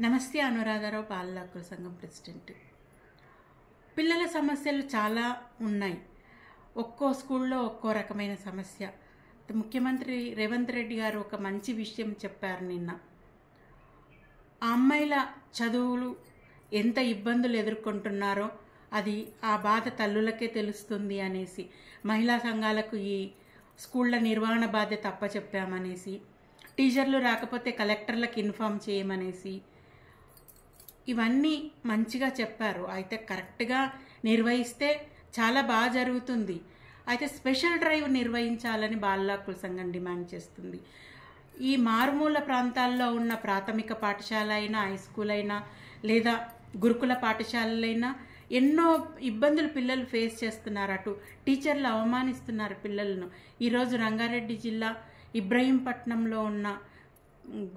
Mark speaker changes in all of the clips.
Speaker 1: నమస్తే. అనురాధారావు, బాలల హక్కుల సంఘం ప్రెసిడెంట్. పిల్లల సమస్యలు చాలా ఉన్నాయి. ఒక్కో స్కూల్లో ఒక్కో రకమైన సమస్య. ముఖ్యమంత్రి రేవంత్ రెడ్డి గారు ఒక మంచి విషయం చెప్పారు నిన్న. ఆ అమ్మాయిల చదువులు ఎంత ఇబ్బందులు ఎదుర్కొంటున్నారో అది ఆ బాధ తల్లులకే తెలుస్తుంది అనేసి, మహిళా సంఘాలకు ఈ స్కూళ్ళ నిర్వహణ బాధ్యత అప్పచెప్పామనేసి, టీచర్లు రాకపోతే కలెక్టర్లకు ఇన్ఫామ్ చేయమనేసి, ఇవన్నీ మంచిగా చెప్పారు. అయితే కరెక్ట్గా నిర్వహిస్తే చాలా బాగా జరుగుతుంది. అయితే స్పెషల్ డ్రైవ్ నిర్వహించాలని బాలల హక్కుల సంఘం డిమాండ్ చేస్తుంది. ఈ మారుమూల ప్రాంతాల్లో ఉన్న ప్రాథమిక పాఠశాల అయినా, హై స్కూల్ అయినా, లేదా గురుకుల పాఠశాలలైనా ఎన్నో ఇబ్బందులు పిల్లలు ఫేస్ చేస్తున్నారు. అటు టీచర్లు అవమానిస్తున్నారు పిల్లలను. ఈరోజు రంగారెడ్డి జిల్లా ఇబ్రహీంపట్నంలో ఉన్న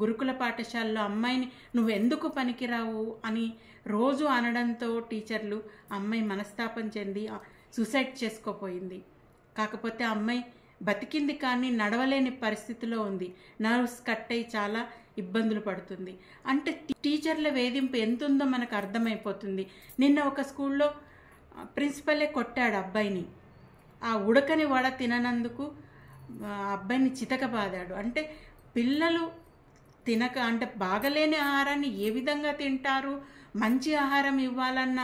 Speaker 1: గురుకుల పాఠశాలలో అమ్మాయిని నువ్వు ఎందుకు పనికిరావు అని రోజు అనడంతో టీచర్లు అమ్మాయి మనస్తాపం చెంది సూసైడ్ చేసుకోపోయింది. కాకపోతే అమ్మాయి బతికింది, కానీ నడవలేని పరిస్థితిలో ఉంది. నర్వ్స్ కట్ అయి చాలా ఇబ్బందులు పడుతుంది. అంటే టీచర్ల వేధింపు ఎంత ఉందో మనకు అర్థమైపోతుంది. నిన్న ఒక స్కూల్లో ప్రిన్సిపలే కొట్టాడు అబ్బాయిని. ఆ ఉడకని వడ తిననందుకు అబ్బాయిని చితకబాదాడు. అంటే పిల్లలు తినక, అంటే బాగలేని ఆహారాన్ని ఏ విధంగా తింటారు, మంచి ఆహారం ఇవ్వాలన్న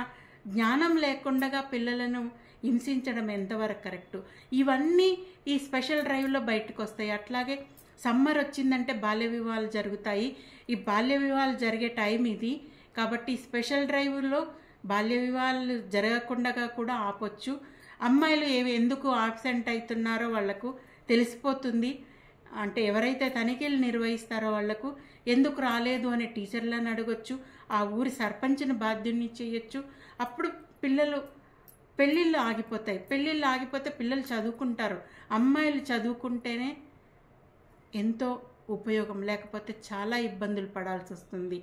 Speaker 1: జ్ఞానం లేకుండా పిల్లలను హింసించడం ఎంతవరకు కరెక్టు? ఇవన్నీ ఈ స్పెషల్ డ్రైవ్లో బయటకు వస్తాయి. అట్లాగే సమ్మర్ వచ్చిందంటే బాల్య వివాహాలు జరుగుతాయి. ఈ బాల్య వివాహాలు జరిగే టైం ఇది. కాబట్టి స్పెషల్ డ్రైవ్లో బాల్య వివాహాలు జరగకుండా కూడా ఆపొచ్చు. అమ్మాయిలు ఎందుకు ఆబ్సెంట్ అవుతున్నారో వాళ్లకు తెలిసిపోతుంది. అంటే ఎవరైతే తనిఖీలు నిర్వహిస్తారో వాళ్లకు ఎందుకు రాలేదు అనే టీచర్లను అడగొచ్చు. ఆ ఊరి సర్పంచ్ని బాధ్యుని చేయొచ్చు. అప్పుడు పెళ్ళిళ్ళు ఆగిపోతాయి. పెళ్ళిళ్ళు ఆగిపోతే పిల్లలు చదువుకుంటారు. అమ్మాయిలు చదువుకుంటేనే ఎంతో ఉపయోగం, లేకపోతే చాలా ఇబ్బందులు పడాల్సి వస్తుంది.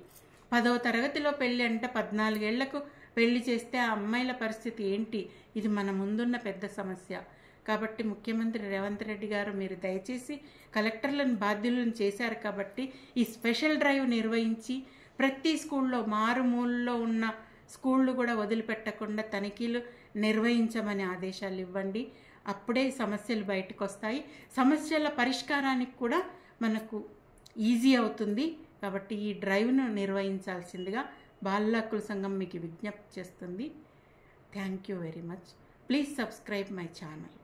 Speaker 1: 10వ తరగతిలో పెళ్ళి అంటే 14 ఏళ్లకు పెళ్లి చేస్తే ఆ అమ్మాయిల పరిస్థితి ఏంటి? ఇది మన ముందున్న పెద్ద సమస్య. కాబట్టి ముఖ్యమంత్రి రేవంత్ రెడ్డి గారు మీరు దయచేసి కలెక్టర్లను బాధ్యులను చేశారు కాబట్టి ఈ స్పెషల్ డ్రైవ్ నిర్వహించి ప్రతి స్కూల్లో, మారుమూలలో ఉన్న స్కూళ్ళు కూడా వదిలిపెట్టకుండా తనిఖీలు నిర్వహించమని ఆదేశాలు ఇవ్వండి. అప్పుడే సమస్యలు బయటకు వస్తాయి. సమస్యల పరిష్కారానికి కూడా మనకు ఈజీ అవుతుంది. కాబట్టి ఈ డ్రైవ్ను నిర్వహించాల్సిందిగా బాలల హక్కుల సంఘం మీకు విజ్ఞప్తి చేస్తుంది. Thank you very much. Please subscribe my channel.